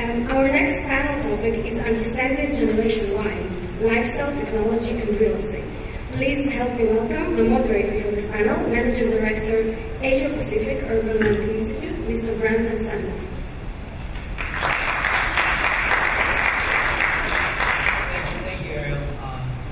Our next panel topic is Understanding Generation Y, Lifestyle, Technology and Real Estate. Please help me welcome the moderator for this panel, Managing Director, Asia Pacific Urban Land Institute, Mr. Brandon Sedloff. Thank you, Ariel.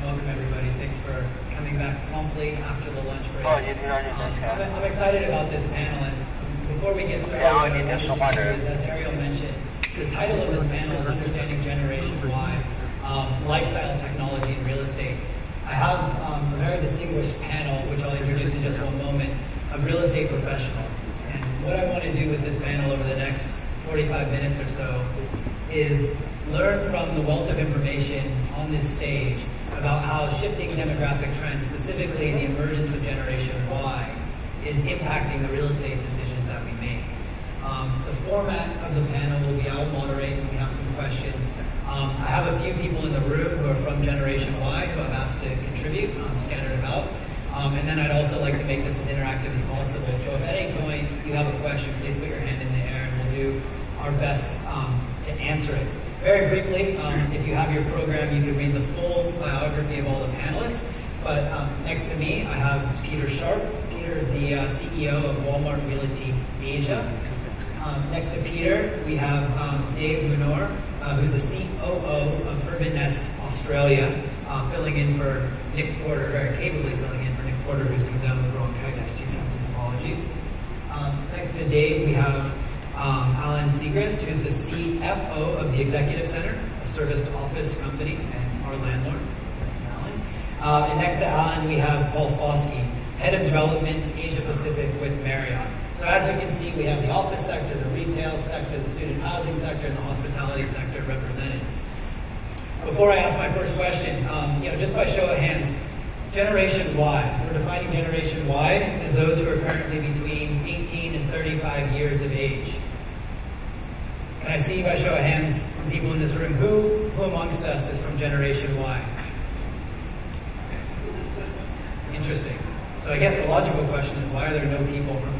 Welcome everybody. Thanks for coming back promptly after the lunch break. I'm excited about this panel, and before we get started, as Ariel mentioned, the title of this panel is Understanding Generation Y, Lifestyle, Technology, and Real Estate. I have a very distinguished panel, which I'll introduce in just one moment, of real estate professionals. And what I want to do with this panel over the next 45 minutes or so is learn from the wealth of information on this stage about how shifting demographic trends, specifically the emergence of Generation Y, is impacting the real estate decisions that we make. The format of the panel will be I'll moderate and we have some questions. I have a few people in the room who are from Generation Y who I've asked to contribute, scattered about. And then I'd also like to make this as interactive as possible. So if at any point you have a question, please put your hand in the air and we'll do our best to answer it. Very briefly, if you have your program, you can read the full biography of all the panelists. But next to me, I have Peter Sharp. Peter is the CEO of Walmart Realty Asia. Next to Peter, we have Dave Munro, who's the COO of Urbanest Australia, filling in for Nick Porter, very capably filling in for Nick Porter, who's come down with bronchitis. He sends his apologies. Next to Dave, we have Alan Seigrist, who's the CFO of the Executive Center, a serviced office company, and our landlord. And next to Alan, we have Paul Foskey, Head of Development Asia Pacific with Marriott. So as you can see, we have the office sector, the retail sector, the student housing sector, and the hospitality sector represented. Before I ask my first question, just by show of hands, Generation Y, we're defining Generation Y as those who are currently between 18 and 35 years of age. Can I see by show of hands from people in this room, who amongst us is from Generation Y? Interesting. So I guess the logical question is, why are there no people from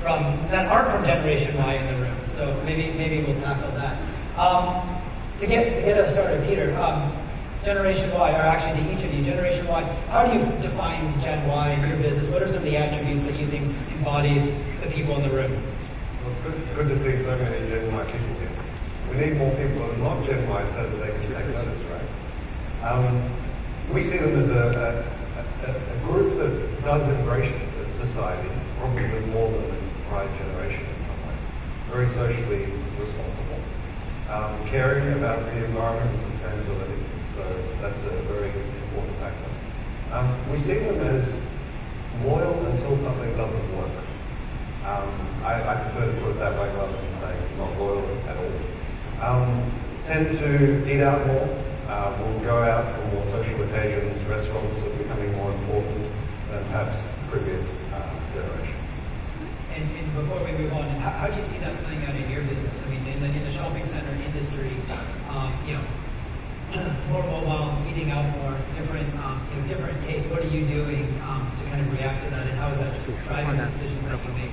that aren't from Generation Y in the room? So maybe we'll tackle that. To get us started, Peter, Generation Y, or actually to each of you, Generation Y, how do you define Gen Y in your business? What are some of the attributes that you think embodies the people in the room? Well, it's good to see so many Gen Y people here. We need more people who are not Gen Y so that they can take notice, right? We see them as a group that does embrace society, probably more than the prior generation in some ways. Very socially responsible. Caring about the environment and sustainability. So that's a very important factor. We see them as loyal until something doesn't work. I prefer to put it that way rather than saying not loyal at all. Tend to eat out more. We'll go out for more social occasions. Restaurants are becoming more important than perhaps previous generations. And before we move on, how do you see that playing out in your business? I mean, in the shopping center industry, more mobile, eating out more, different tastes. What are you doing to kind of react to that, and how is that just driving the decisions that you make?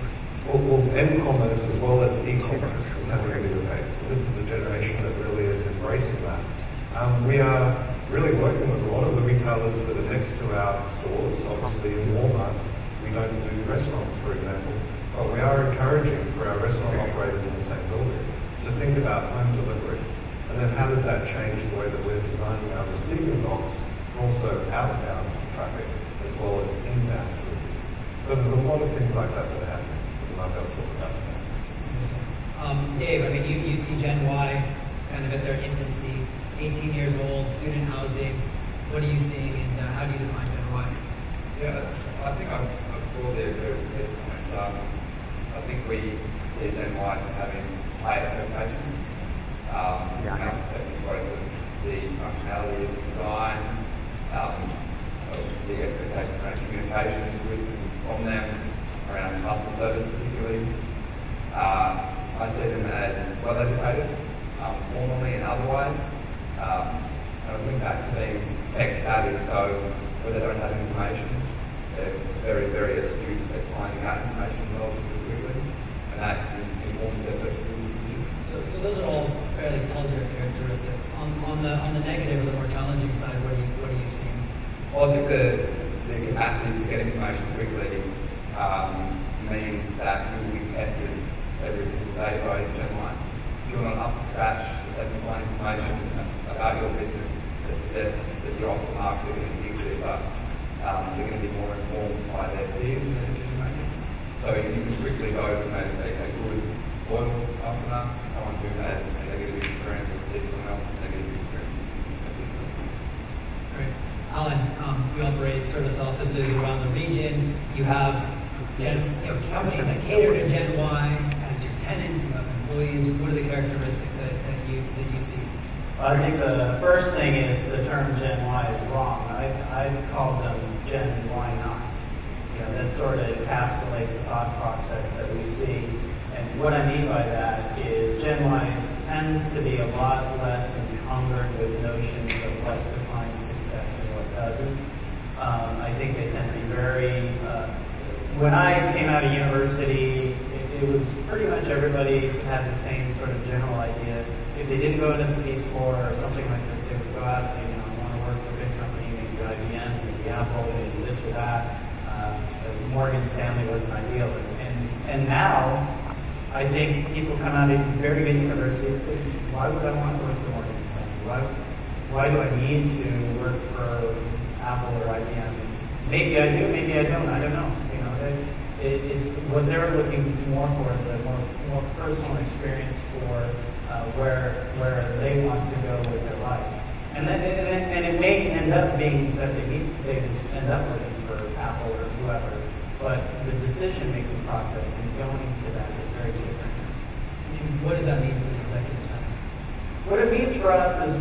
Well, m-commerce as well as e-commerce is having a big effect. This is the generation that really is embracing that. We are really working with a lot of the retailers that are next to our stores. Obviously, in Walmart, we don't do restaurants, for example, but we are encouraging for our restaurant operators in the same building to think about home delivery. And then how does that change the way that we're designing our receiving docks, also outbound traffic, as well as inbound goods. So there's a lot of things like that that are happening that we might be able to talk about today. Dave, I mean, you see Gen Y kind of at their infancy, 18 years old, student housing. What are you seeing, and how do you define Gen Y? Yeah, I think I broadly agree with Peter's comments. I think we see Gen Y as having high expectations. Both the functionality of design, the expectations around communication with and from them, around customer service particularly. I see them as well educated, formally and otherwise. I link that to being tech savvy, so where they don't have information, they're very, very astute at finding out information relatively quickly, and that informs their purchasing decisions. So those are all fairly challenging side, what are you seeing? Well, I think the capacity to get information quickly means that you will be tested every single day by GenY. If you're not up to scratch, taking plain information about your business that suggests that you're off the mark, they're going to be clear, but they're going to be more informed by their peers in their decision making. So you can quickly go from a good, loyal customer to someone who has a negative experience or sees someone else's negative experience. Great. Alan, we operate service offices around the region. You have companies that cater to GenY as your tenants, you have employees. What are the characteristics that you see? I think the first thing is the term GenY is wrong. I call them Gen Why Not. That sort of encapsulates the thought process that we see. And what I mean by that is GenY tends to be a lot less encumbered with notions of what defines success and what doesn't. I think they tend to be very when I came out of university, it was pretty much everybody had the same sort of general idea. If they didn't go into the Peace Corps or something like this, they would go out and say, I want to work for a big company, maybe IBM, maybe Apple, maybe this or that. Morgan Stanley was an ideal. And now, I think people come out of very good universities and say, why would I want to work for Morgan Stanley? Why do I need to work for Apple or IBM? Maybe I do, maybe I don't. I don't know. It's what they're looking more for is a more personal experience for where they want to go with their life, and it may end up being that they end up looking for Apple or whoever, but the decision-making process and going to that is very different. And what does that mean for the executive center? What it means for us is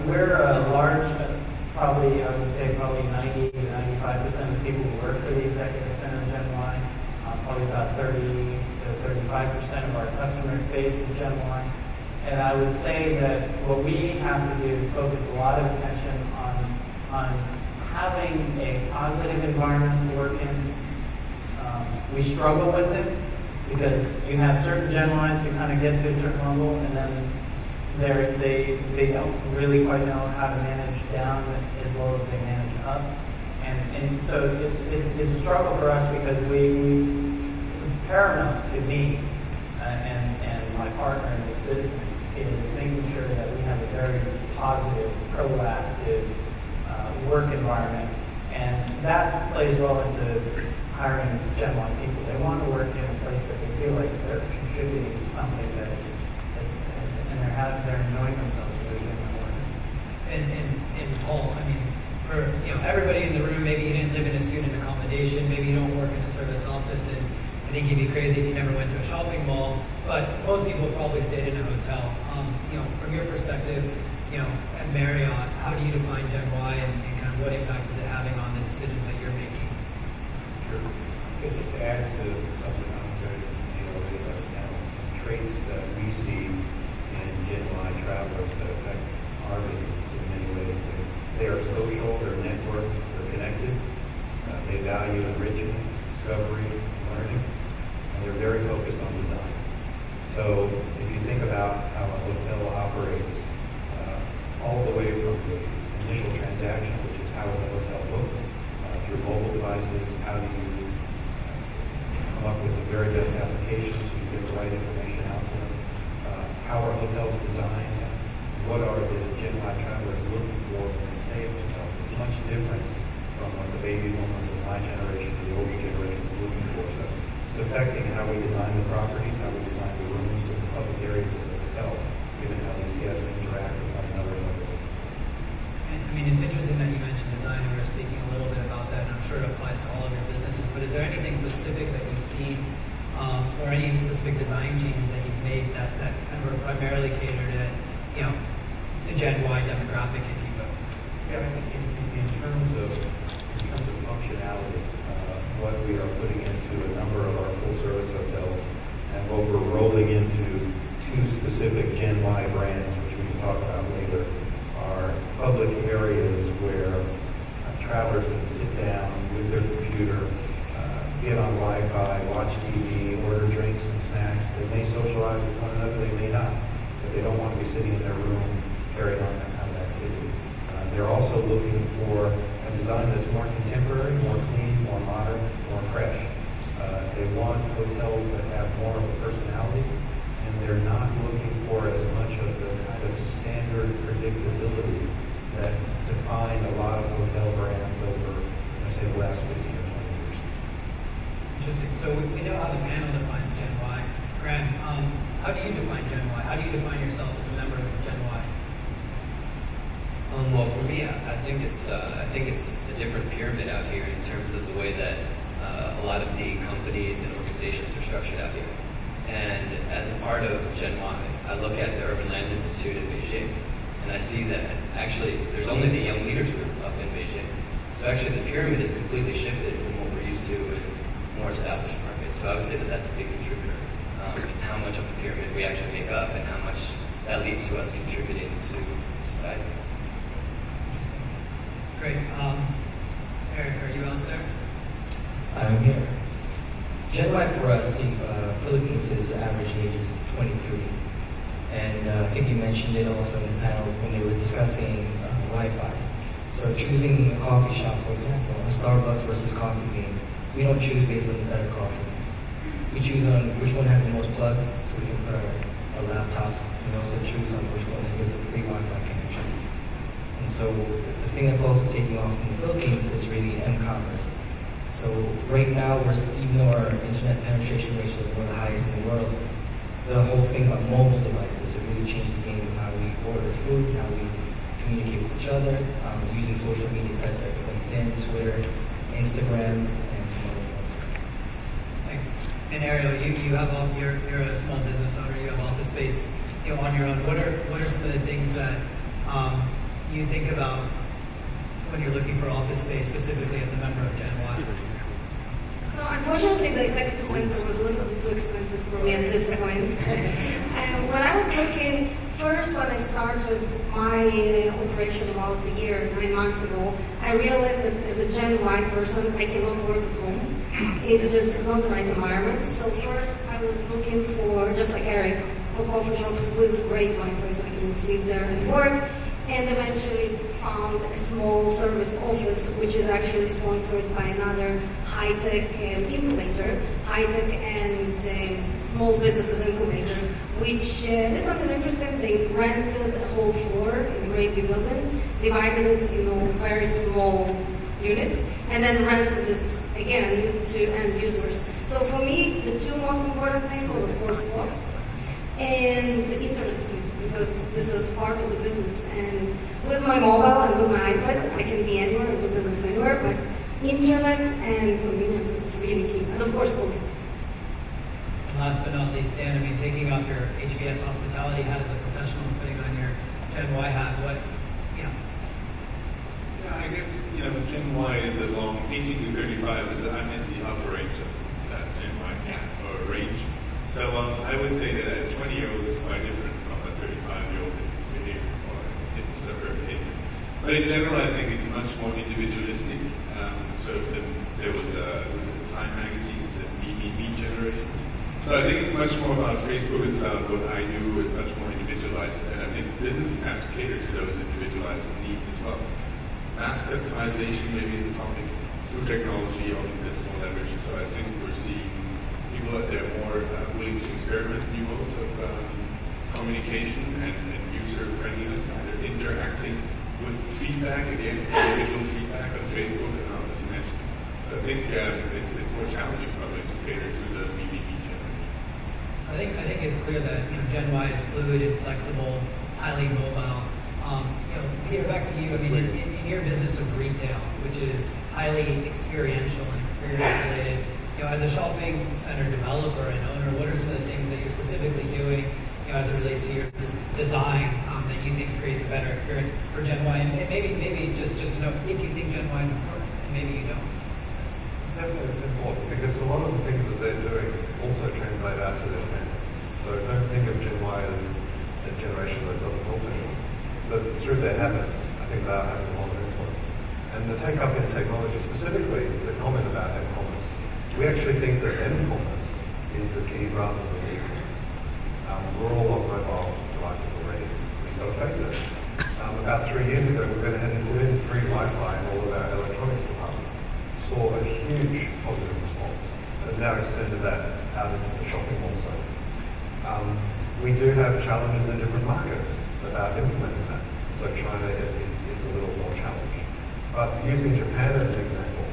we're a large. Probably, I would say probably 90 to 95% of the people who work for the Executive Center of GenY, probably about 30 to 35% of our customer base is GenY. And I would say that what we have to do is focus a lot of attention on having a positive environment to work in. We struggle with it because you have certain GenYs who kind of get to a certain level and then they don't really quite know how to manage down as well as they manage up, and so it's a struggle for us because we paramount to me and my partner in this business is making sure that we have a very positive, proactive work environment, and that plays well into hiring GenY people. They want to work in a place that they feel like they're contributing to something that is. They're enjoying themselves really doing their work. And Paul, I mean, for everybody in the room, maybe you didn't live in a student accommodation, maybe you don't work in a service office, and I think you'd be crazy if you never went to a shopping mall. But most people probably stayed in a hotel. From your perspective, at Marriott, how do you define GenY and kind of what impact is it having on the decisions that you're making? Sure. Just to add to some of the commentaries, some traits that we see in GenY travelers that affect our business in many ways. They are social, they're networked, they're connected, they value enrichment, discovery, learning, and they're very focused on design. So if you think about how a hotel operates, all the way from the initial transaction, which is how is the hotel booked, through mobile devices, how do you come up with the very best applications so you get the right information out to them, how are hotels designed, what are the GenY travelers looking for when they stay at hotels. It's much different from what the baby boomers of my generation, the older generation is looking for. So it's affecting how we design the properties, how we design the rooms and the public areas of the hotel, given how these guests interact with one another. And I mean, it's interesting that you mentioned design, and we were speaking a little bit about that, and I'm sure it applies to all of your businesses, but is there anything specific that you've seen or any specific design changes that you've made that kind of primarily cater to, the GenY demographic, if you will? Yeah, I think in terms of functionality, what we are putting into a number of our full-service hotels, and what we're rolling into two specific GenY brands, which we can talk about later, are public areas where travelers can sit down with their computer, get on Wi-Fi, watch TV, order drinks and snacks. They may socialize with one another, they may not, but they don't want to be sitting in their room carrying on that kind of activity. They're also looking for a design that's more contemporary, more clean, more modern, more fresh. They want hotels that have more of a personality, and they're not looking for as much of the kind of standard predictability that defined a lot of hotel brands over, say, the last 15 or 20 years. Interesting. So we know how the panel defines GenY. Graham, how do you define GenY? How do you define yourself as a member of GenY? Well, for me, I think it's a different pyramid out here in terms of the way that a lot of the companies and organizations are structured out here. And as a part of GenY, I look at the Urban Land Institute in Beijing, and I see that actually there's only the young leaders group up in Beijing. So actually the pyramid is completely shifted from what we're used to in more established markets. So I would say that that's a big contributor in how much of the pyramid we actually make up and how much that leads to us contributing to society. Great. Eric, are you out there? I'm here. GenY for us in Philippines is average age is 23. And I think you mentioned it also in the panel when they were discussing Wi-Fi. So choosing a coffee shop, for example, a Starbucks versus Coffee Bean, we don't choose based on the better coffee. We choose on which one has the most plugs, so we can put our laptops, and we also choose on which one gives a free Wi-Fi connection. And so the thing that's also taking off in the Philippines is really m-commerce. So right now, even though our internet penetration ratio is one of the highest in the world, the whole thing about mobile devices, it really changed the game of how we order food, how we communicate with each other, using social media sites like LinkedIn, Twitter, Instagram, and some other forms. Thanks. And Ariel, you have you're a small business owner. You have office space, on your own. What are some of the things that you think about when you're looking for office space, specifically as a member of GenY? So unfortunately, the executive center was a little bit too expensive for me at this point. When I was looking, first when I started my operation about a year, 9 months ago, I realized that as a GenY person, I cannot work at home. It's just not the right environment. So first, I was looking for, just like Eric, for coffee shops with great Wi-Fi so I can sit there and work. And eventually found a small service office, which is actually sponsored by another high-tech incubator, high-tech and small businesses incubator, which did something interesting. They rented a whole floor in a great big building, divided it in very small units, and then rented it again to end users. So for me, the two most important things were, of course, cost and internet speed, because this is part of the business. And with my mobile and with my iPad, I can be anywhere and do business anywhere, but internet and convenience is really key. And of course, cost. And last but not least, Dan, taking off your HBS hospitality hat as a professional and putting on your GenY hat, Yeah, I guess, GenY is along 18 to 35 is I'm in the upper range of that GenY gap or range. So I would say that a 20-year-old is quite different from a 35-year-old in his behavior or in his behavior. But in general, I think it's much more individualistic. There was a Time magazine that said me generation. So I think it's much more about Facebook is about what I do. It's much more individualized, and I think businesses have to cater to those individualized needs as well. Mass customization maybe is a topic through technology. Obviously, that's more leverage. So I think we're seeing people that they're more willing to experiment new modes of communication and user friendliness, and they're interacting with feedback, again, individual feedback on Facebook and as you mentioned. So I think it's more challenging probably to cater to the BBB generation. I think it's clear that GenY is fluid and flexible, highly mobile. Peter, back to you. In your business of retail, which is highly experiential and experience related, as a shopping center developer and owner, what are some of the things that you're specifically doing, as it relates to your design that you think creates a better experience for GenY? And maybe just to know if you think GenY is important, and maybe you don't. Definitely it's important, because a lot of the things that they're doing also translate out to their members. So don't think of GenY as a generation that doesn't talk to anyone. So through their habits, I think they are having a lot of influence. And the take-up in technology, specifically the comment about m-commerce, we actually think that m-commerce is the key rather than e-commerce. We're all on mobile devices already. We've got to face it. About 3 years ago, we were going to extended that out into the shopping also. We do have challenges in different markets about implementing that. So China is a little more challenged. But using Japan as an example,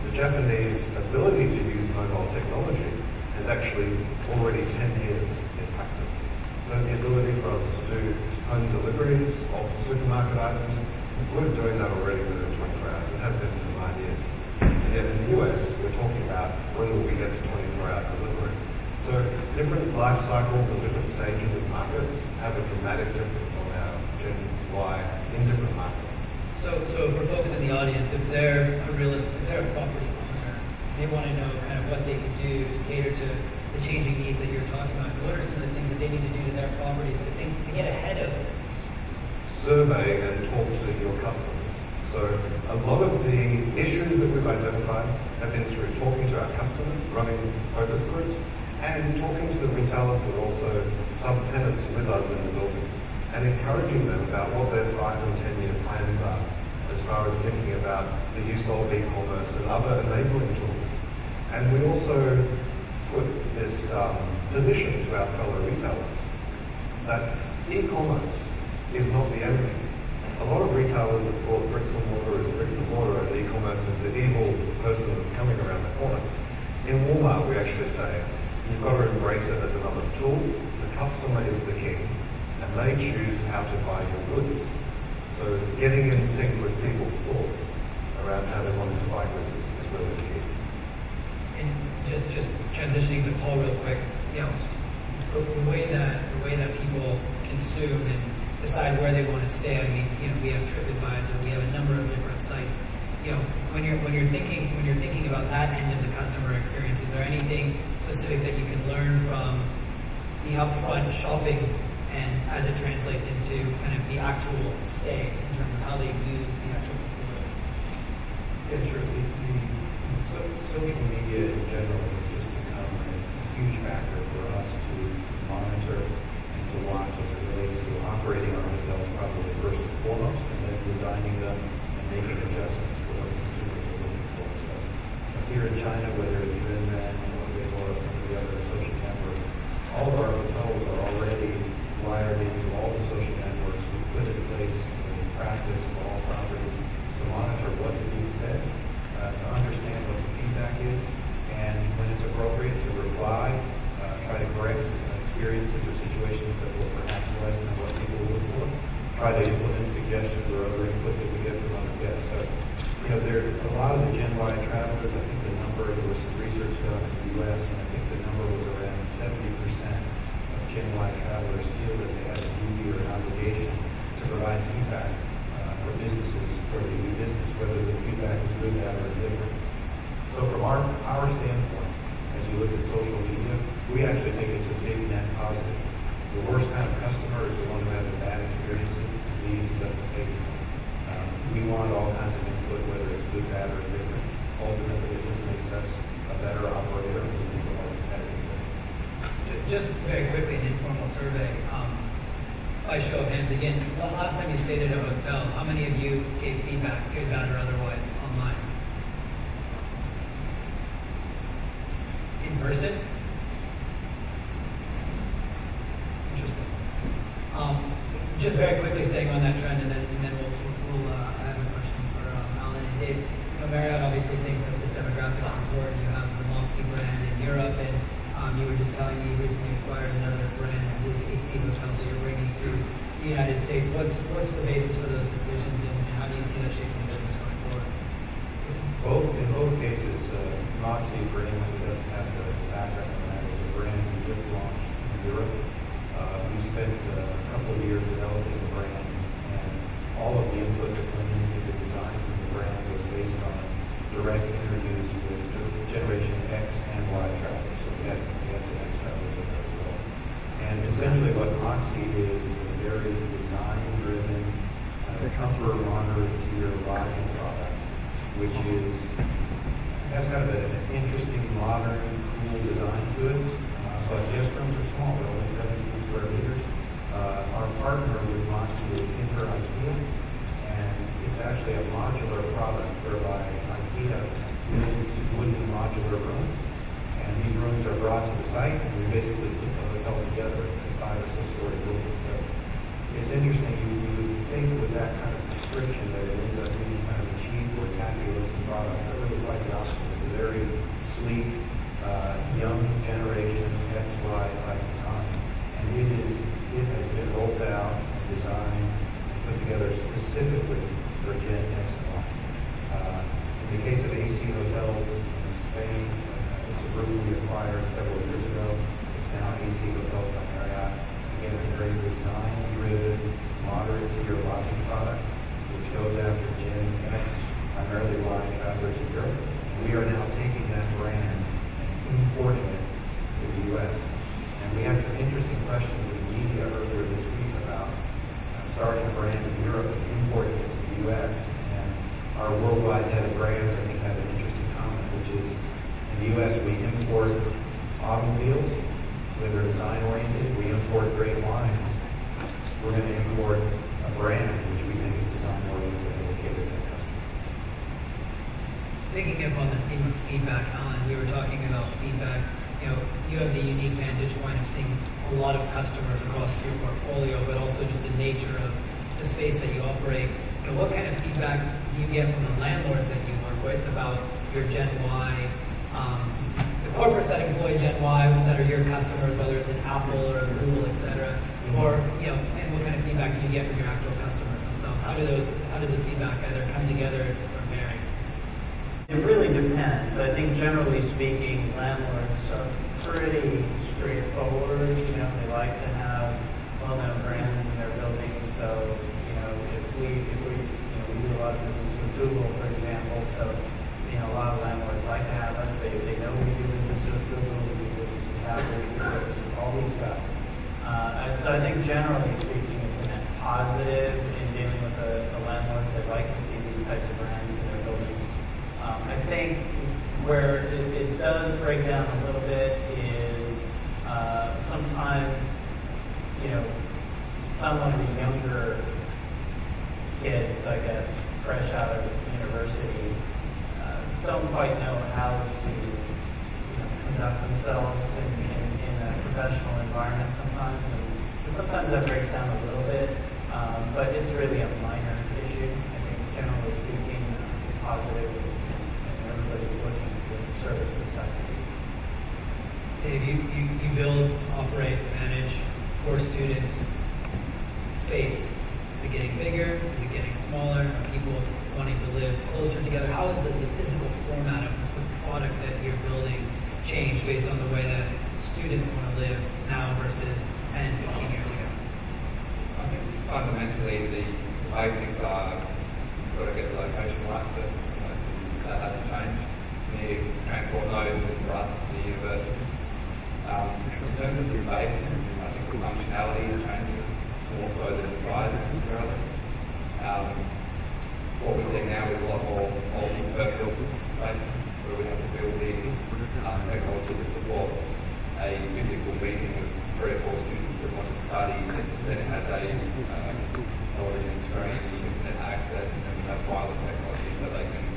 the Japanese ability to use mobile technology is actually already 10 years in practice. So the ability for us to do home deliveries of supermarket items, we're doing that already within 24 hours. It has been for 9 years. And yet in the US, we're talking about when will we get to 24-hour delivery. So different life cycles and different stages of markets have a dramatic difference on our GenY in different markets. So for folks in the audience, if they're a realist, if they're a property owner, they want to know kind of what they can do to cater to the changing needs that you're talking about. What are some of the things that they need to do to their properties to get ahead of things? Survey and talk to your customers. So a lot of the issues that we've identified have been through talking to our customers, running focus groups, and talking to the retailers and also subtenants with us in the building, and encouraging them about what their 5 and 10 year plans are as far as thinking about the use of e-commerce and other enabling tools. And we also put this position to our fellow retailers that e-commerce is not the enemy. A lot of retailers have thought bricks and mortar and e-commerce is the evil person that's coming around the corner. In Walmart, we actually say, you've got to embrace it as another tool. The customer is the king, and they choose how to buy your goods. So getting in sync with people's thoughts around how they want to buy goods is really key. And just transitioning to Paul real quick, the way that people consume and decide where they want to stay. I mean, we have TripAdvisor, we have a number of different sites. When you're thinking about that end of the customer experience, is there anything specific that you can learn from the upfront shopping and as it translates into kind of the actual stay in terms of how they use the actual facility? Yeah, sure. Social media in general has just become a huge factor for us to monitor and to watch as it relates to operating our hotels probably first and foremost, and then designing them and making adjustments for what consumers are looking for. So here in China, whether it's Renren or some of the other social networks, all of our hotels are already wired into all the social networks. We put in place a practice for all properties to monitor what's being said, to understand what the feedback is, and when it's appropriate to reply, try to correct experiences or situations that were perhaps less than what people look for, try to implement suggestions or other input that we get from other guests. So, there are a lot of the GenY travelers, I think the number, there was some research done in the U.S., and I think the number was around 70% of GenY travelers feel that they have a duty or an obligation to provide feedback for businesses, for the business, whether the feedback is good, bad, or indifferent. So from our standpoint, as you look at social media, we actually think it's a big net positive. The worst kind of customer is the one who has a bad experience and leaves and doesn't say anything. We want all kinds of input, whether it's good, bad, or indifferent. Ultimately, it just makes us a better operator and we think more competitive. Just very quickly, an informal survey. By show of hands again, last time you stayed at a hotel, how many of you gave feedback, good, bad, or otherwise, online? In person? Interesting. Just very quickly staying on that trend, and then we'll I have a question for Alan and Dave. Marriott obviously thinks that this demographic is important. You have the Foskey brand in Europe, and you were just telling me you recently acquired another brand, I believe AC hotels that you're bringing to the United States. What's the basis for those decisions, and how do you see that shaping the business going forward? In both cases, Moxie, for anyone who doesn't have the background on that, is a brand we just launched in Europe. We spent a couple of years developing the brand, and all of the input that went into the design of the brand was based on direct interviews with Generation X and Y travelers. So we had some X travelers in there as well. And essentially what Foskey is a very design-driven, upper moderate tier lodging product, which has kind of an interesting, modern, cool design to it. But guest rooms are small, they're only 17 square meters. Our partner with Foskey is IKEA, and it's actually a modular product whereby IKEA builds wooden modular rooms. And these rooms are brought to the site, and we basically put the hotel together. It's a 5 or 6 story building. So it's interesting. You would think with that kind of description that it ends up being kind of a cheap or tacky looking product. I really quite the opposite. It's a very sleek, young generation XY type design. And it has been rolled out and designed and put together specifically for Gen X and Y. In the case of AC Hotels in Spain, it's a group we acquired several years ago. It's now AC Hotels by Marriott. Again, a very design-driven, moderate-tier lodging product, which goes after Gen X, primarily Y travelers in Europe. We are now taking that brand and importing it to the U.S. And we had some interesting questions in the media earlier this week about starting a brand in Europe and importing it to the U.S. And our worldwide head of brands, I think, had an interesting comment, which is in the U.S. we import automobiles that are design-oriented. We import great wines. We're going to import a brand which we think is design-oriented and will cater to that customer. Picking up on the theme of feedback, Alan, we were talking about feedback. You know, you have the unique vantage point of seeing a lot of customers across your portfolio, but also just the nature of the space that you operate. You know, what kind of feedback do you get from the landlords that you work with about your Gen Y, the corporates that employ Gen Y that are your customers, whether it's an Apple or a Google, et cetera, or, you know, and what kind of feedback do you get from your actual customers themselves? How do the feedback either come together or vary? It really depends. I think generally speaking, landlords are pretty straightforward. You know, they like to have well-known brands in their buildings. So, you know, if we do a lot of business with Google, for example. So, you know, a lot of landlords like to have us. They know we do business with Google, we do business with Apple, we do business with all these guys. So I think generally speaking, it's a net positive in dealing with the landlords. They like to see these types of brands in their buildings. I think where it does break down a little bit is sometimes, you know, some of the younger kids, I guess, fresh out of university, don't quite know how to, you know, conduct themselves in a professional environment sometimes. And so sometimes that breaks down a little bit, but it's really a minor issue. I think generally speaking, it's positive. Everybody's looking to service the sector. Dave, you build, operate, manage for students space. Is it getting bigger? Is it getting smaller? Are people wanting to live closer together? How is the physical format of the product that you're building changed based on the way that students want to live now versus 10, 15 years ago? I think fundamentally the basics are you've got to get the location right first. That hasn't changed. We need transport nodes and for us, the universities. In terms of the spaces, I think the functionality is changing more so than the size necessarily. What we see now is a lot more multi-purpose spaces where we have to build the technology that supports a physical meeting with 3 or 4 students that want to study. Then it has a television screen, internet access, and then we have wireless technology so they can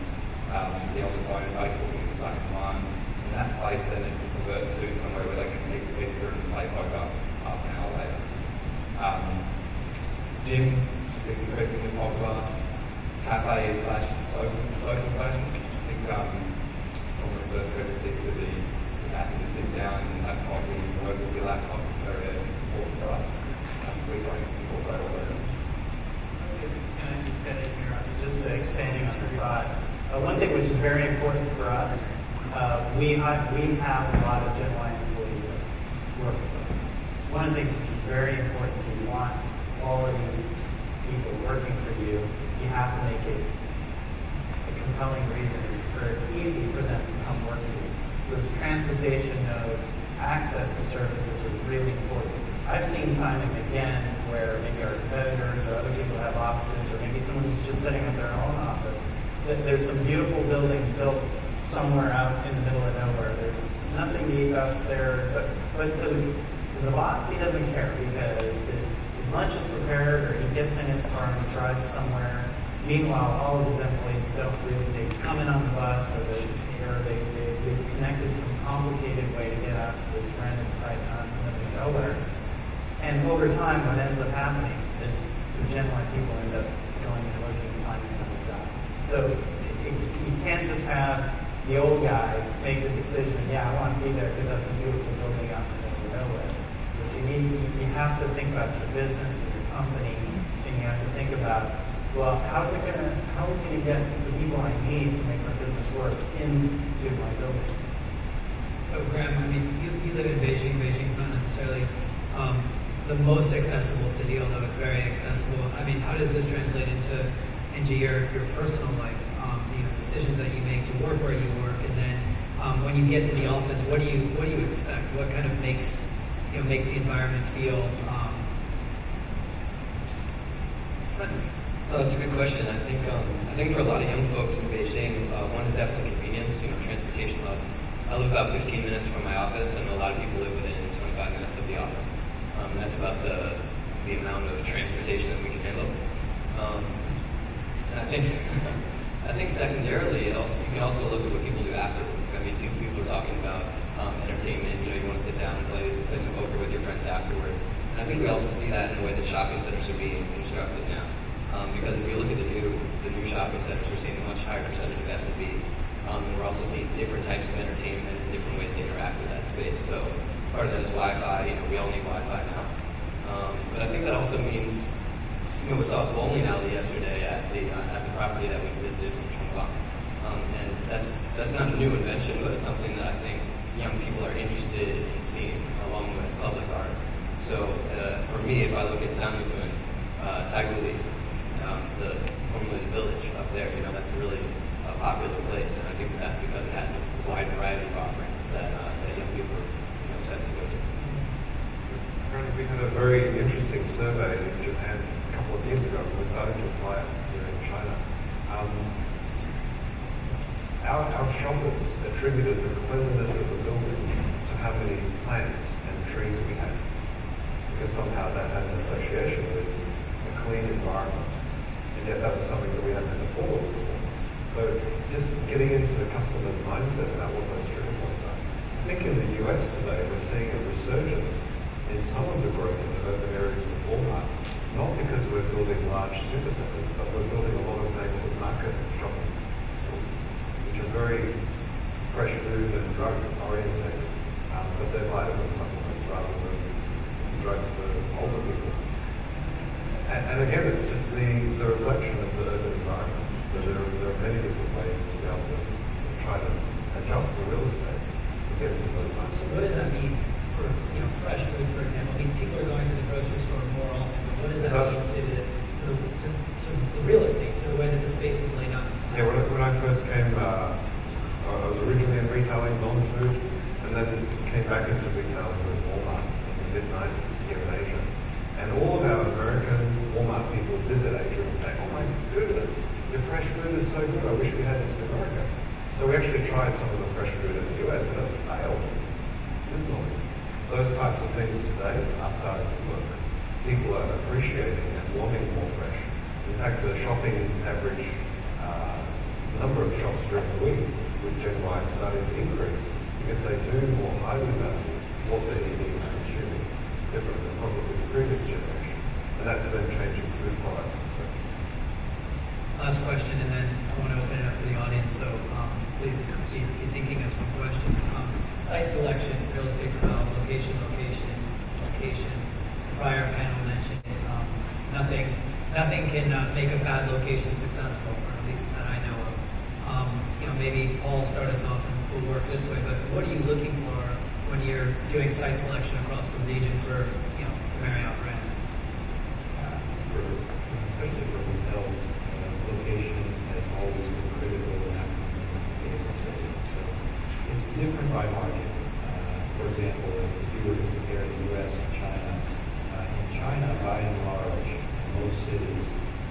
be on the phone and Facebook at the same time. And that space then needs to convert to somewhere where they can eat pizza and play poker half an hour later. Gyms, increasingly popular. Cafes / social stations. I think someone refers previously to the capacity to sit down and have coffee and work with your laptop is very important for us. So we try to incorporate all those things. Can I just get in here? Just expanding on your thought. One thing which is very important for us, we have a lot of GenY employees that work for us. One of the things which is very important, if you want quality people working for you, you have to make it a compelling reason or easy for them to come work for you. So those transportation nodes, access to services are really important. I've seen time and again where maybe our competitors or other people have offices, or maybe someone who's just sitting at their own office. There's some beautiful building built somewhere out in the middle of nowhere. There's nothing neat out there, but to the boss, he doesn't care because his lunch is prepared, or he gets in his car and he drives somewhere, Meanwhile, all of these employees don't really, they come in on the bus or they've connected some complicated way to get out to this random site out in the middle of nowhere. And over time, what ends up happening is the GenY people end up going and looking and finding another job. So you can't just have the old guy make the decision, yeah, I want to be there because that's a beautiful building out in the middle of nowhere. But you have to think about your business and your company, and you have to think about, well, how are we going to get the people I need to make my business work into my building? So Graham, I mean, you live in Beijing. Beijing's not necessarily the most accessible city, although it's very accessible. I mean, how does this translate into your personal life? Decisions that you make to work where you work, and then when you get to the office, what do you expect? What kind of makes the environment feel friendly? Oh, that's a good question. I think for a lot of young folks in Beijing, one is definitely convenience. Transportation hubs. I live about 15 minutes from my office, and a lot of people live within 25 minutes of the office. And that's about the amount of transportation that we can handle. And I think secondarily, you can also look at what people do after work. I mean, people are talking about entertainment. You want to sit down and play some poker with your friends afterwards. And I think we also see that in the way that shopping centers are being constructed now. Because if you look at the new shopping centers, we're seeing a much higher percentage of F&B. And we're also seeing different types of entertainment and different ways to interact with that space. So part of that is Wi-Fi. We all need Wi-Fi now. But I think that also means, we saw a bowling alley yesterday at the property that we visited from Chongqing. And that's not a new invention, but it's something that I think young people are interested in seeing along with public art. So for me, if I look at Sanlitun, Taiguli, formerly the village up there, that's a really popular place, and I think that's because it has a wide variety of offerings that young people are set to go to. We had a very interesting survey in Japan a couple of years ago. We're starting to apply it here in China. Our shoppers attributed the cleanliness of the building to how many plants and trees we had, because somehow that had an association with a clean environment, and yet that was something that we hadn't afforded before. So just getting into the customer's mindset about what those trigger points are. I think in the US today we're seeing a resurgence in some of the growth in the urban areas with Walmart, not because we're building large supercenters, but we're building a lot of neighborhood market shopping stores, which are very fresh food and drug oriented, but they're vitamin supplements rather than drugs for older people. And again, it's just the reflection of the urban environment. So there are many different ways to be able to try to adjust the real estate to get into those markets. So what does that mean for fresh food, for example? I mean, people are going to the grocery store more often, but what does that mean to the real estate, to the way that the space is laid out? Yeah, when I first came, I was originally in retailing, non-food, and then came back into retailing with Walmart in the mid-90s here in Asia. And all of our American Walmart people visit Asia and say, oh my goodness, your fresh food is so good, I wish we had this in America. So we actually tried some of the fresh food in the US and it failed dismally. Those types of things today are starting to work. People are appreciating and wanting more fresh. In fact, the shopping average number of shops during the week with GenY is starting to increase because they do more highly value what they're eating and consuming, different than probably the previous generation. And that's then changing food products and services. Last question, and then I want to open it up to the audience, so please be thinking of some questions. Site selection, real estate style, location. The prior panel mentioned it. Nothing can make a bad location successful, or at least that I know of. Maybe Paul start us off and we'll work this way, but what are you looking for when you're doing site selection across the region for the Marriott brands? Especially for hotels, location has always been critical in that case. So it's different by market. For example, if you were to compare the U.S. and China, in China, by and large, in most cities,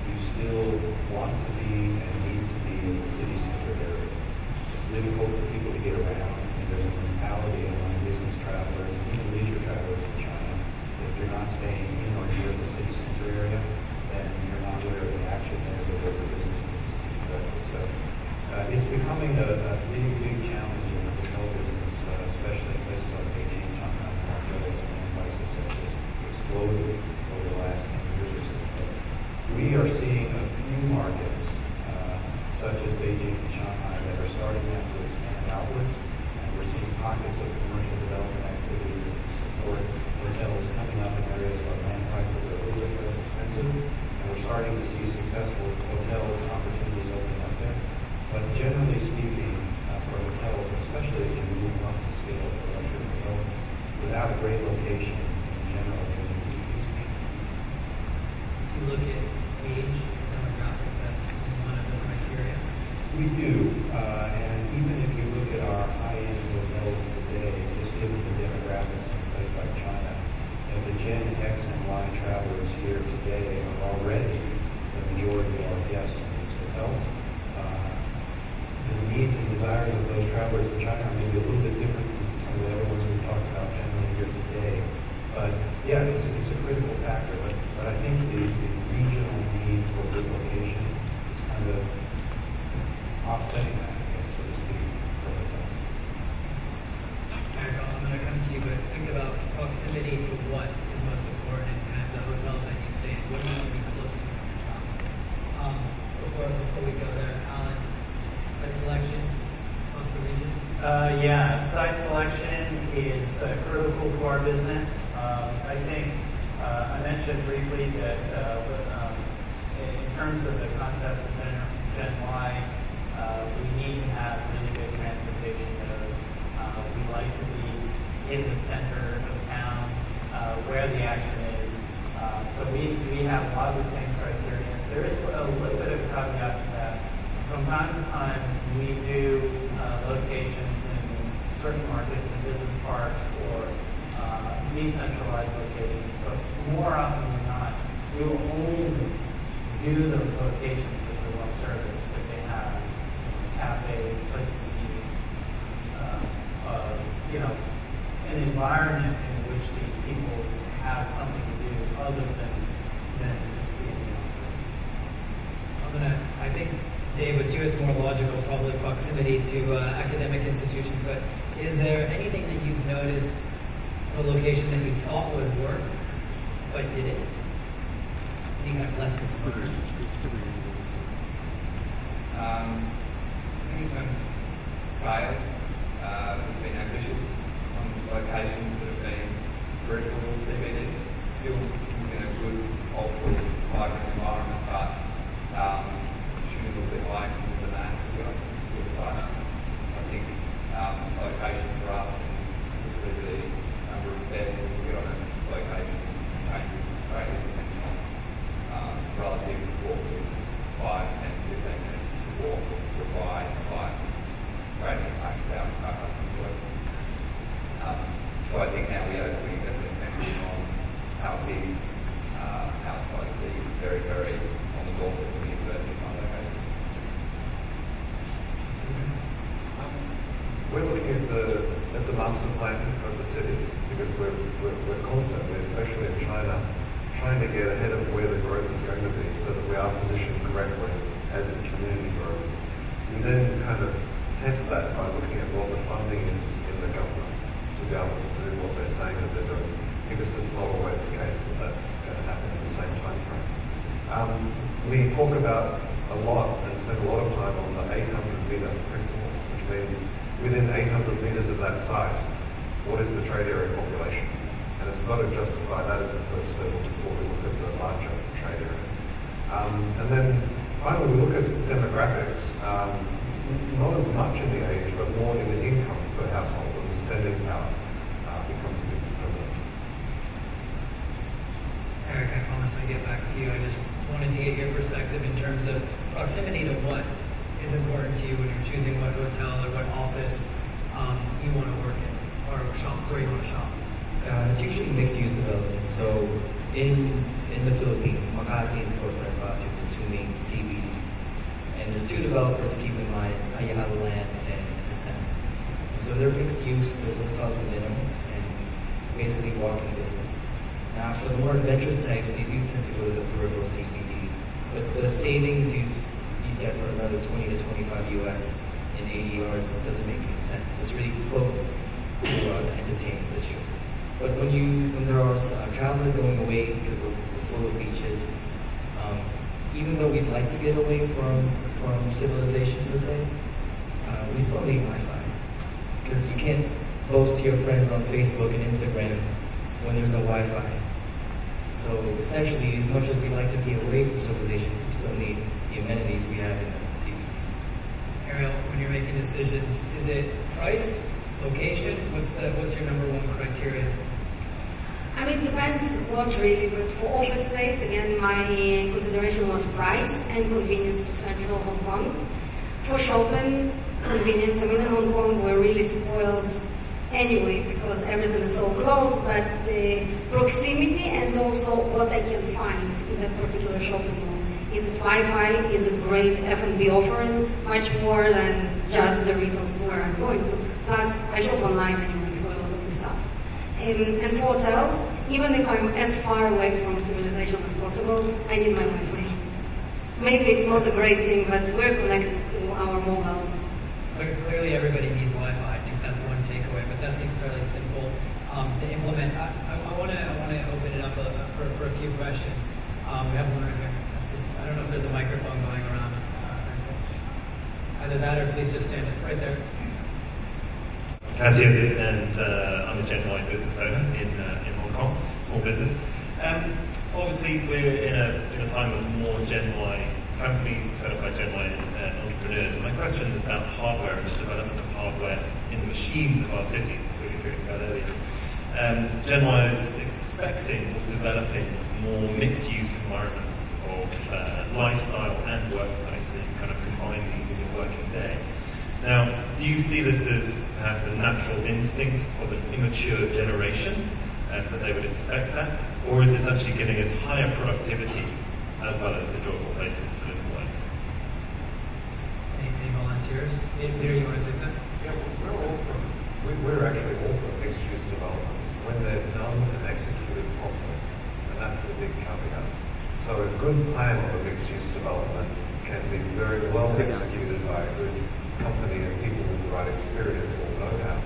you still want to be and need to be in the city center area. It's difficult for people to get around, and there's a mentality among business travelers and even leisure travelers in China that if you're not staying in or near the city center area, then you're not where the action is or where the business globally over the last 10 years or so. But we are seeing a few markets, such as Beijing and Shanghai, that are starting now to expand outwards, and we're seeing pockets of commercial development activity that support hotels coming up in areas where land prices are a little bit less expensive, and we're starting to see successful hotels and opportunities opening up there. But generally speaking, for hotels, especially if you move up the scale for luxury hotels, without a great location, in general, there's a decrease. You look at age and demographics as one of the criteria? We do, and even if you look at our high-end hotels today, just given the demographics in a place like China, the Gen X and Y travelers here today are already the majority of our guests in these hotels. The needs and desires of those travelers in China are maybe a little bit different than some of the other ones we've talked about generally here today. But yeah, it's a critical factor. But I think the regional need for good location is kind of offsetting that, I guess, so to speak, for hotels. Eric, I'm going to come to you, but think about proximity to what is most important and the hotels that you stay in. What do you want to be close to when you're traveling? Before we go there, Alan, site selection across the region? Yeah, site selection is critical to our business. I think I mentioned briefly that in terms of the concept of GenY, we need to have really good transportation nodes. We like to be in the center of town where the action is. So we have a lot of the same criteria. There is a little bit of a caveat to that. From time to time, we do locations in certain markets and business parks or decentralized locations, but more often than not, we will only do those locations if we want service, that they have cafes, places to eat, an environment in which these people have something to do other than just be in the office. I think, Dave, with you it's more logical, probably proximity to academic institutions, but is there anything that you've noticed for a location that you thought would work, but didn't? Any kind of lessons learned? I think in terms of scale, we've been ambitious on locations that have been peripheral CBD, still in a good, cultural, vibrant environment, but shooting a little bit high in the demand that we've got to the sites. I think location for us, and particularly the number of beds we get on a location changes greatly depending on relative walk distance, 5, 10, 15 minutes to walk required by greatly impacts our customer choice. So I think now we are putting definitely sensitive on how big outside the very, very on the doorstep of the university kind of locations. We're looking at the master plan of the city because we're constantly, especially in China, trying to get ahead of where the growth is going to be so that we are positioned correctly as the community grows. We then kind of test that by looking at what the funding is in the government to be able to do what they're saying that they're doing, because it's not always the case that that's going to happen in the same time frame. We talk about a lot and spend a lot of time on the 800-meter principle, which means within 800 meters of that site, what is the trade area population? And it's got to justify that as the first level before we look at the larger trade area. And then finally, we look at demographics, not as much in the age, but more in the income per household, and the spending power becomes a big determinant. Eric, I promise I get back to you. I just wanted to get your perspective in terms of proximity to what is important to you when you're choosing what hotel or what office you want to work in or shop, where you want to shop. It's usually mixed-use development. So in the Philippines, Makati and Fort Bonifacio are the two main CBDs. And there's two developers to keep in mind. It's Ayala Land and Ascent. And so they're mixed-use. There's hotels within them, and it's basically walking distance. Now, for the more adventurous types, they do tend to go to the peripheral CBDs. But the savings you get for another 20 to 25 US in ADRs doesn't make any sense. It's really close to entertainment districts. But when there are travelers going away because we're full of beaches, even though we'd like to get away from civilization per se, we still need Wi-Fi. Because you can't boast to your friends on Facebook and Instagram when there's no Wi-Fi. So essentially, as much as we like to be away from civilization, we still need the amenities we have in the cities. Ariel, when you're making decisions, is it price, location? What's your number one criteria? I mean, it depends what really, but for office space, again, my consideration was price and convenience to central Hong Kong. For shopping, convenience. I mean, in Hong Kong, we're really spoiled anyway because everything is so close, but the proximity and also what I can find in that particular shopping mall. Is it Wi-Fi? Is it great F&B offering? Much more than just the retail store I'm going to. Plus, I shop online anyway for a lot of the stuff. And for hotels, even if I'm as far away from civilization as possible, I need my Wi-Fi. Maybe it's not a great thing, but we're connected to our mobiles. Clearly, everybody needs Wi-Fi. I think that's one takeaway, but that seems fairly simple to implement. I want to open it up for a few questions. We have one right here. I don't know if there's a microphone going around. Either that or please just stand right there. Cassius, and I'm a GenY business owner in Hong Kong, small business. Obviously, we're in a time of more GenY companies set up by GenY entrepreneurs. And my question is about hardware and the development of hardware in the machines of our cities, as we were hearing about earlier. GenY is expecting or developing more mixed-use environments of lifestyle and workplace, so you kind of combine these in your working day. Now, do you see this as perhaps a natural instinct of an immature generation, that they would expect that, or is this actually giving us higher productivity as well as enjoyable places to live and work? Any volunteers? Peter, you want to take that? Yeah, we're actually all for mixed-use developments when they're done and executed properly, and that's the big caveat. So a good plan of a mixed-use development can be very well executed by a good company and people with the right experience or know-how,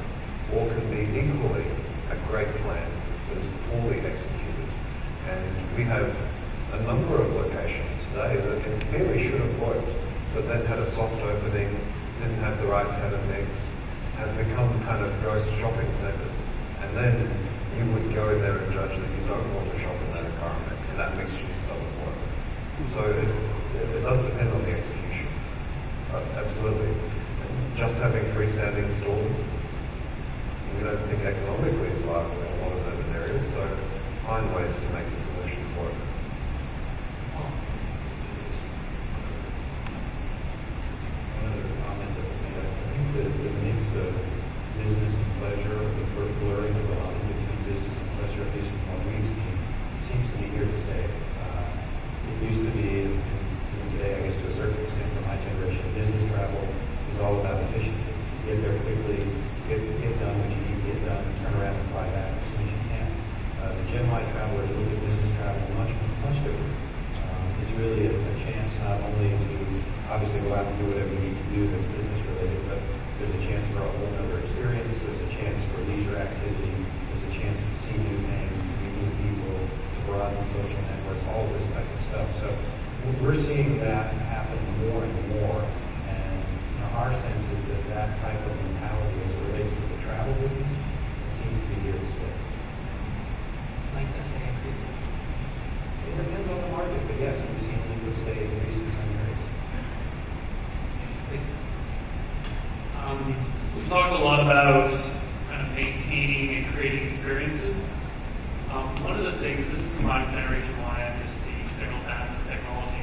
or can be equally a great plan that is poorly executed. And we have a number of locations today that in theory should have worked, but then had a soft opening, didn't have the right tenant mix, have become kind of ghost shopping centres. And then you would go in there and judge that you don't want to shop in that environment, and that mixed use doesn't work. So it does depend on the execution. Absolutely. Just having freestanding stores, we don't think economically is viable in a lot of urban areas, so find ways to make the solutions work. Another comment that was made, I think that the mix of business and pleasure, the blurring of the line between business and pleasure, at least from what we've seen, seems to be here to stay. It used to be, and today I guess to a certain extent for my generation, business travel is all about efficiency. Get there quickly, get done what you need to get done, turn around and fly back as soon as you can. The GenY travelers look at business travel much different. It's really a chance not only to obviously go out and do whatever you need to do that's business related, but there's a chance for a whole other experience, there's a chance for leisure activity, there's a chance to see new things, to meet new people, to broaden social networks, all of this type of stuff. So we're seeing that happen more and more, and our sense is that type of mentality as it relates to the travel business seems to be here to stay. Like this to increase it? It depends on the market, but yes, we've seen people stay increase in some areas. Please. We've talked a lot about kind of maintaining and creating experiences. One of the things, this is combined Generation Y and just the technology.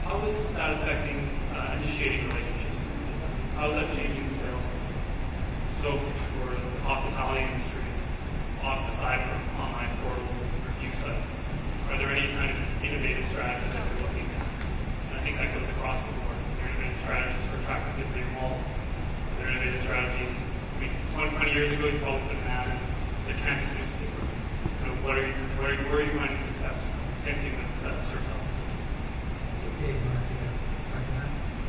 How is that affecting initiating relationships with business? How is that changing the sales cycle? So for the hospitality industry, aside from online portals and review sites, are there any kind of innovative strategies that you're looking at? And I think that goes across the board. Are there innovative strategies for attracting people to your mall? Are there innovative strategies? I mean, 20 years ago, you probably couldn't have the campus newspaper. Where are you finding success? Same thing with search services.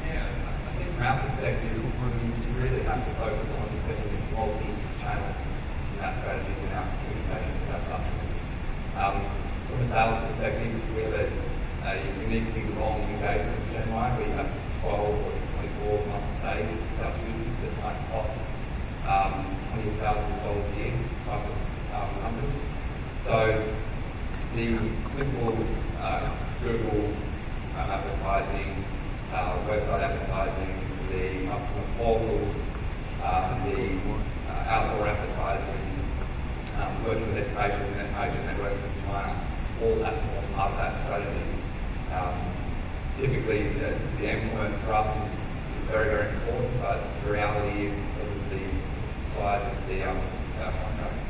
Yeah, I think from our perspective, we really have to focus on building a quality channel. our strategies and our communication with our customers. From a sales perspective, we have a uniquely long engagement with GenY. We have 12 or 24 month stays with our students that might cost $20,000 a year type of numbers. So the simple Google advertising, website advertising, the customer portals, the outdoor advertising, working with education and agent networks in China, all that form part of that strategy. Typically, the e-commerce for us is very, very important, but the reality is because of the size of the contracts,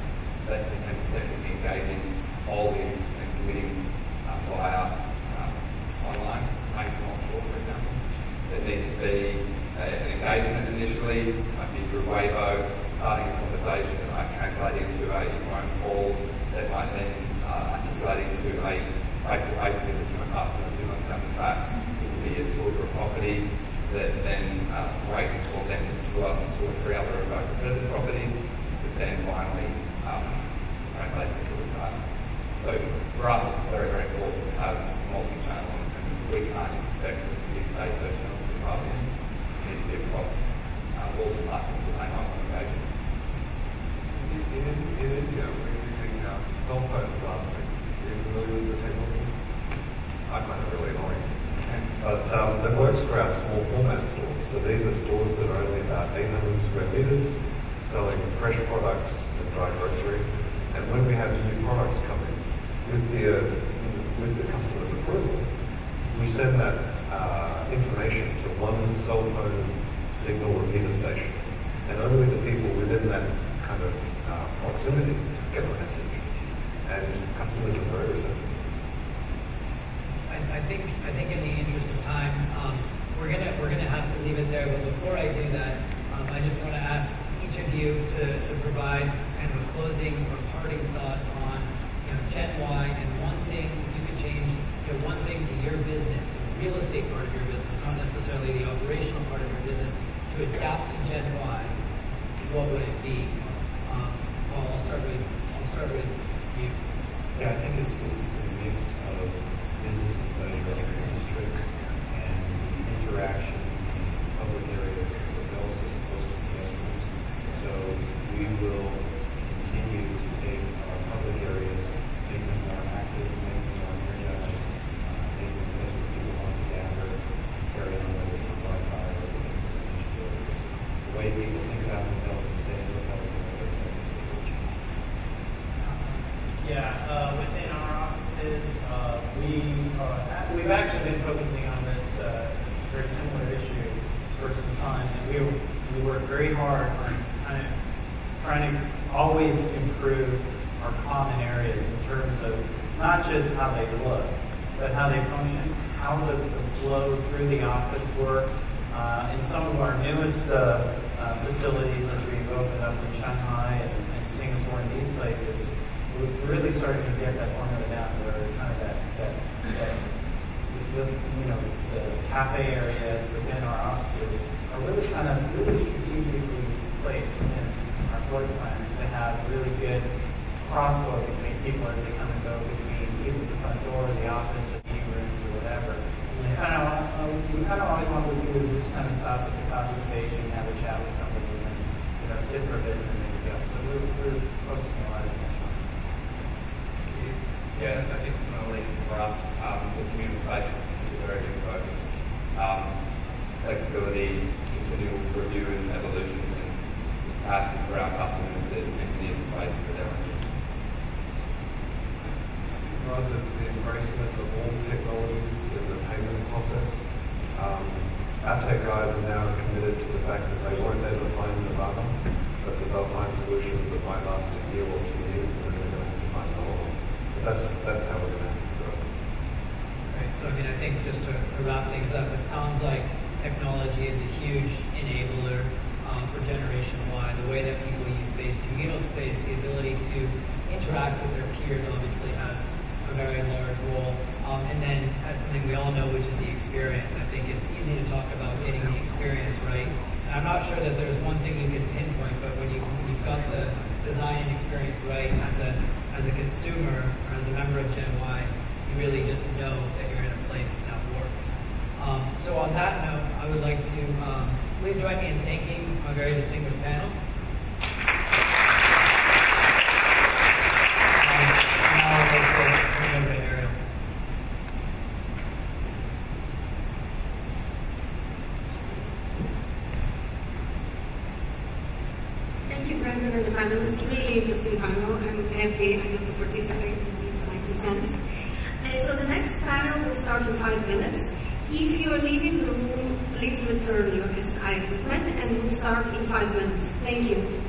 less than 10% will be engaging wholly and committing via online, making offshore, for example. There needs to be an engagement initially, might be through Weibo, starting a conversation that might translate into a phone call, that might then articulate into a face-to-face visit to a customer 2 months down the track. It will be a tour to a property that then waits for them to tour 2 or 3 other competitors' properties, that then finally translates into a sale. So for us, it's very, very important to have multi-channel, and we can't expect to dictate those channels to customers. It needs to be across all the platforms that they might want to engage in. In India, we're using cell phone blasting. Are you familiar with the technology? I find it really annoying. But it works for our small format stores. So these are stores that are only about 800 square meters, selling fresh products and dry grocery. And when we have new products coming, with the customer's approval, we send that information to one cell phone signal repeater station. And only the people within that kind of proximity get the message. And customers are very receptive. I think in the interest of time, we're gonna have to leave it there. But before I do that, I just want to ask each of you to provide kind of a closing or parting thought on GenY and one thing you could change, one thing to your business, the real estate part of your business, not necessarily the operational part of your business, to adapt to GenY. What would it be? Well, I'll start with you. Yeah, I think it's the mix of business and pleasure, business trips, and the interaction in public areas with hotels as opposed to restaurants. So we will continue to take our public areas, make them more active, make them more energized, make them a place where people want to gather, carry on whether it's a Wi-Fi or the things that I mentioned earlier. The way people think about hotels and stay in hotels and whether it's will change. Within our offices, we've actually been focusing on this very similar issue for some time, and we work very hard on kind of trying to always improve our common areas in terms of not just how they look, but how they function. How does the flow through the office work? In some of our newest facilities, which we've opened up in Shanghai and Singapore and these places, we're really starting to get that formula down where kind of the cafe areas within our offices are really kind of strategically placed within our floor plan to have really good crossflow between people as they come and go between either the front door, the office, or meeting rooms, or whatever. And we kind of always want those people to just kind of stop at the coffee station, have a chat with somebody, and then sit for a bit and then go. So we're focusing a lot of attention on that. Yeah, I think similarly for us, the community space is a very big focus. Flexibility, continual review and evolution, and capacity for our customers to continue the space for their own use. For us, it's the embracement of all technologies in the payment process. Our tech guys are now committed to the fact that they won't ever find Nirvana, but that they'll find solutions that might last a year or 2 years, and then they're going to have to find the whole. That's how we're going to have to grow. Right. So I think just to wrap things up, it sounds like technology is a huge enabler for Generation Y. The way that people use space, communal space, the ability to interact with their peers obviously has a very large role. And then as at something we all know, which is the experience. I think it's easy to talk about getting the experience right. And I'm not sure that there's one thing you can pinpoint, but when you've got the design and experience right as a consumer or as a member of GenY, you really just know that you're in a place that works. So on that note, I would like to please join me in thanking my very distinguished panel. Now I'd like to turn it over to Ariel. Thank you, Brendan and the panelists. Really interesting panel. I'm happy I got to participate in my 2 cents. So the next panel will start in 5 minutes. If you are leaving the room, please return your SI equipment and we'll start in 5 minutes. Thank you.